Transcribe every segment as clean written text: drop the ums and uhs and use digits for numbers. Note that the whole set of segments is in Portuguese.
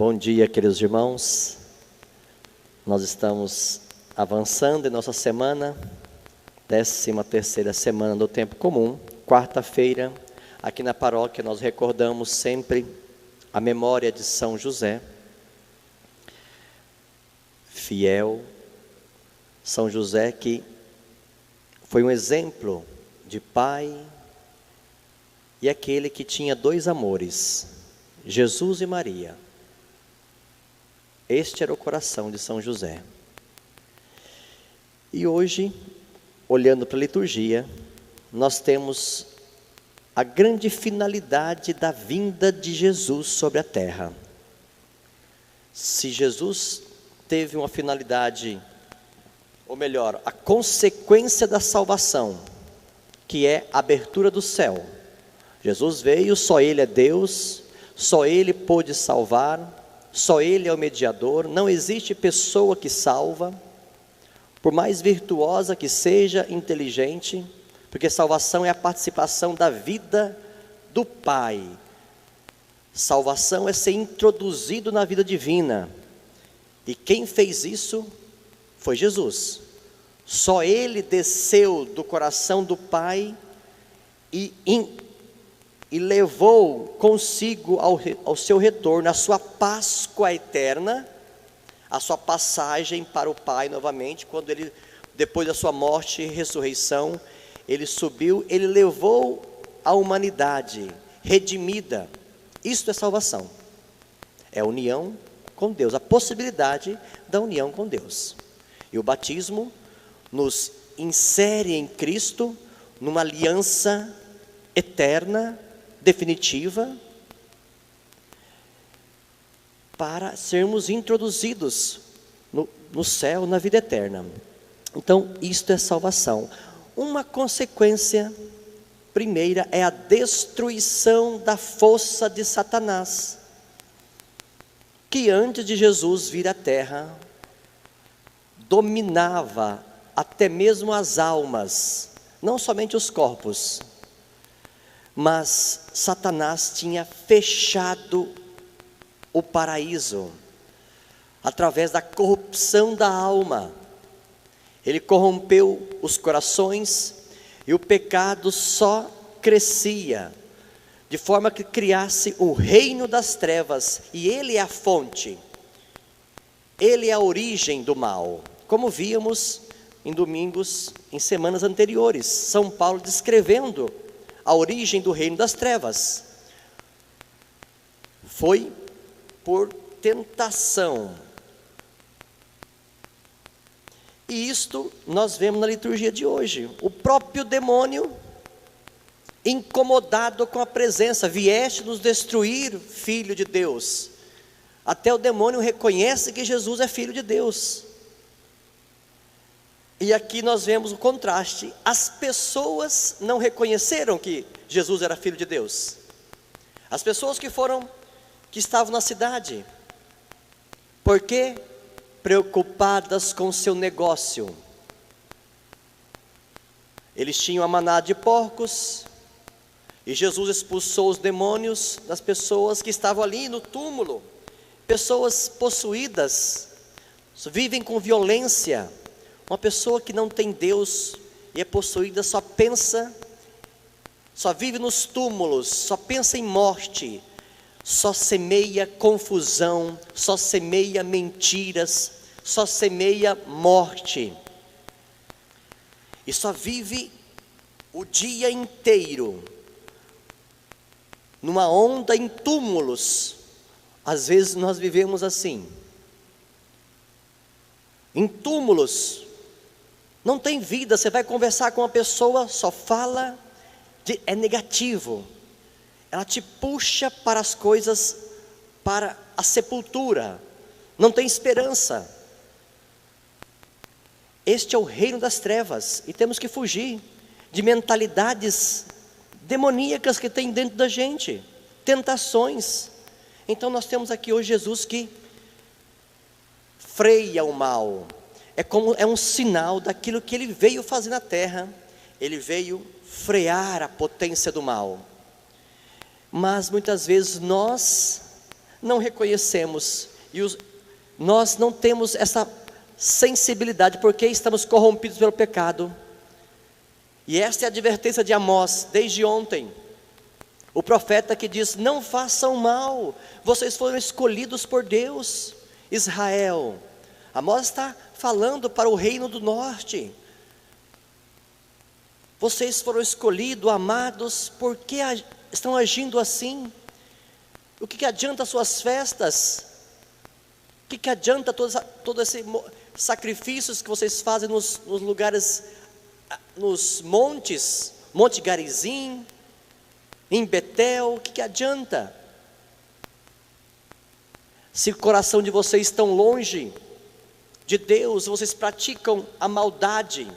Bom dia, queridos irmãos. Nós estamos avançando em nossa semana, 13ª semana do tempo comum. Quarta-feira, aqui na paróquia, nós recordamos sempre a memória de São José, fiel. São José que foi um exemplo de pai e aquele que tinha dois amores, Jesus e Maria. Este era o coração de São José. E hoje, olhando para a liturgia, nós temos a grande finalidade da vinda de Jesus sobre a terra. Se Jesus teve uma finalidade, ou melhor, a consequência da salvação, que é a abertura do céu. Jesus veio, só Ele é Deus, só Ele pôde salvar, só Ele é o mediador, não existe pessoa que salva, por mais virtuosa que seja, inteligente, porque salvação é a participação da vida do Pai. Salvação é ser introduzido na vida divina, e quem fez isso foi Jesus. Só Ele desceu do coração do Pai e levou consigo ao seu retorno, a sua Páscoa eterna, a sua passagem para o Pai novamente, quando Ele, depois da sua morte e ressurreição, Ele subiu, Ele levou a humanidade redimida. Isto é salvação, é a união com Deus, a possibilidade da união com Deus. E o batismo nos insere em Cristo, numa aliança eterna, definitiva, para sermos introduzidos no céu, na vida eterna. Então, isto é salvação. Uma consequência primeira é a destruição da força de Satanás, que antes de Jesus vir à terra, dominava até mesmo as almas, não somente os corpos, mas Satanás tinha fechado o paraíso, através da corrupção da alma. Ele corrompeu os corações, e o pecado só crescia, de forma que criasse o reino das trevas, e ele é a fonte, ele é a origem do mal, como víamos em domingos, em semanas anteriores, São Paulo descrevendo a origem do reino das trevas. Foi por tentação. E isto nós vemos na liturgia de hoje. O próprio demônio, incomodado com a presença, vieste nos destruir, Filho de Deus. Até o demônio reconhece que Jesus é Filho de Deus. E aqui nós vemos o contraste. As pessoas não reconheceram que Jesus era Filho de Deus. As pessoas que estavam na cidade, porque preocupadas com seu negócio. Eles tinham a manada de porcos, e Jesus expulsou os demônios das pessoas que estavam ali no túmulo. Pessoas possuídas, vivem com violência. Uma pessoa que não tem Deus e é possuída só pensa, só vive nos túmulos, só pensa em morte, só semeia confusão, só semeia mentiras, só semeia morte. E só vive o dia inteiro numa onda em túmulos. Às vezes nós vivemos assim, em túmulos. Não tem vida, você vai conversar com uma pessoa, só fala, é negativo. Ela te puxa para as coisas, para a sepultura. Não tem esperança. Este é o reino das trevas, e temos que fugir de mentalidades demoníacas que tem dentro da gente, tentações. Então nós temos aqui hoje Jesus que freia o mal. É um sinal daquilo que Ele veio fazer na terra. Ele veio frear a potência do mal. Mas muitas vezes nós não reconhecemos, nós não temos essa sensibilidade, porque estamos corrompidos pelo pecado. E esta é a advertência de Amós, desde ontem. O profeta que diz: não façam mal, vocês foram escolhidos por Deus. Israel, Amós está falando para o reino do norte. Vocês foram escolhidos, amados, por que estão agindo assim? O que adianta as suas festas? O que adianta todos esses sacrifícios que vocês fazem nos lugares, nos montes, Monte Garizim, em Betel? O que adianta? Se o coração de vocês está longe de Deus, vocês praticam a maldade,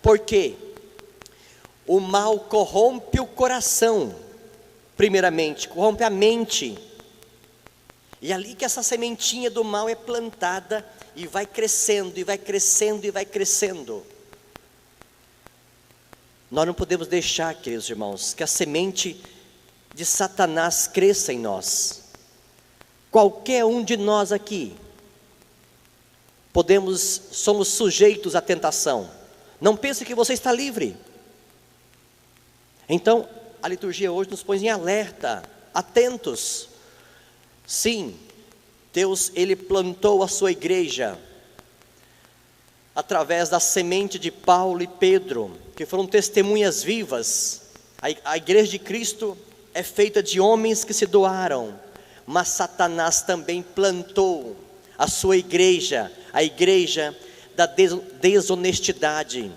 porque o mal corrompe o coração, primeiramente, corrompe a mente, e é ali que essa sementinha do mal é plantada, e vai crescendo, e vai crescendo, e vai crescendo. Nós não podemos deixar, queridos irmãos, que a semente de Satanás cresça em nós. Qualquer um de nós aqui, somos sujeitos à tentação. Não pense que você está livre. Então, a liturgia hoje nos põe em alerta, atentos. Sim, Deus, Ele plantou a sua igreja, através da semente de Paulo e Pedro, que foram testemunhas vivas. A igreja de Cristo é feita de homens que se doaram, mas Satanás também plantou a sua igreja, a igreja da desonestidade.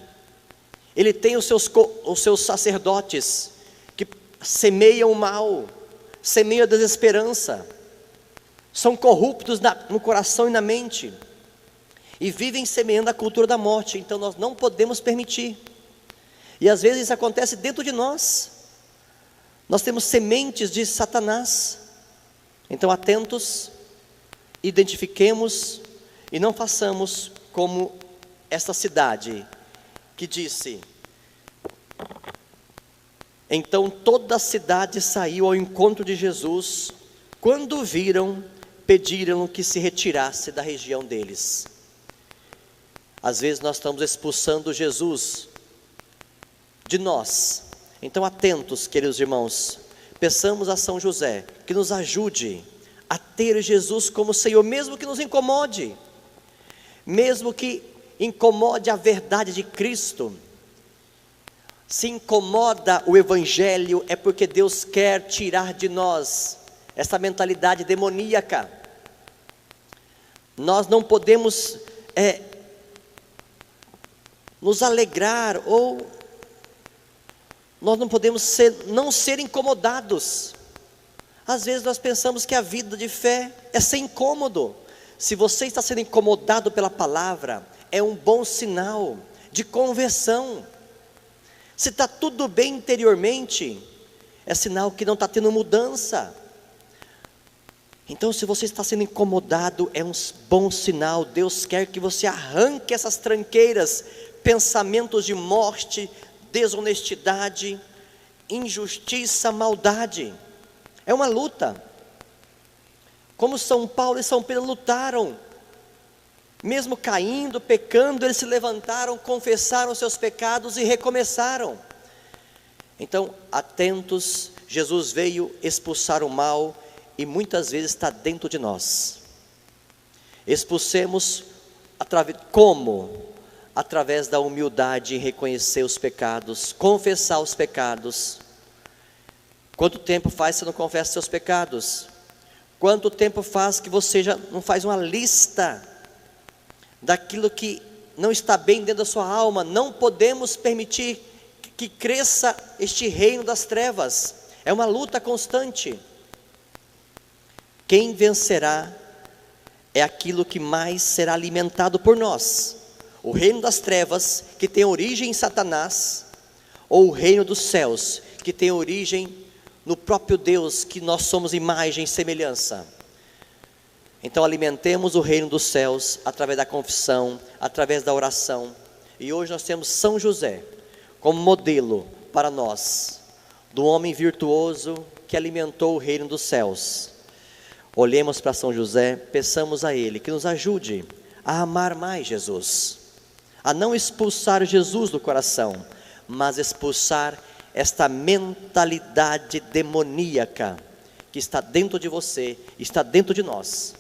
Ele tem os seus sacerdotes, que semeiam o mal, semeiam a desesperança, são corruptos no coração e na mente, e vivem semeando a cultura da morte. Então nós não podemos permitir, e às vezes isso acontece dentro de nós. Nós temos sementes de Satanás. Então atentos, identifiquemos, e não façamos como esta cidade, que disse: então toda a cidade saiu ao encontro de Jesus. Quando o viram, pediram que se retirasse da região deles. Às vezes nós estamos expulsando Jesus de nós. Então atentos, queridos irmãos, peçamos a São José que nos ajude a ter Jesus como Senhor, mesmo que nos incomode, mesmo que incomode a verdade de Cristo. Se incomoda o Evangelho, é porque Deus quer tirar de nós essa mentalidade demoníaca. Nós não podemos nos alegrar, ou nós não podemos não ser incomodados. Às vezes nós pensamos que a vida de fé é ser incômodo. Se você está sendo incomodado pela palavra, é um bom sinal de conversão. Se está tudo bem interiormente, é sinal que não está tendo mudança. Então, se você está sendo incomodado, é um bom sinal. Deus quer que você arranque essas tranqueiras, pensamentos de morte, desonestidade, injustiça, maldade. É uma luta. Como São Paulo e São Pedro lutaram, mesmo caindo, pecando, eles se levantaram, confessaram seus pecados e recomeçaram. Então, atentos, Jesus veio expulsar o mal, e muitas vezes está dentro de nós. Expulsemos como? Através da humildade em reconhecer os pecados, confessar os pecados. Quanto tempo faz que você não confessa seus pecados? Quanto tempo faz que você já não faz uma lista daquilo que não está bem dentro da sua alma? Não podemos permitir que cresça este reino das trevas. É uma luta constante. Quem vencerá é aquilo que mais será alimentado por nós: o reino das trevas, que tem origem em Satanás, ou o reino dos céus, que tem origem no próprio Deus, que nós somos imagem e semelhança. Então alimentemos o reino dos céus através da confissão, através da oração. E hoje nós temos São José como modelo para nós, do homem virtuoso que alimentou o reino dos céus. olhemos para São José, peçamos a ele que nos ajude a amar mais Jesus, a não expulsar Jesus do coração, mas expulsar esta mentalidade demoníaca que está dentro de você, está dentro de nós,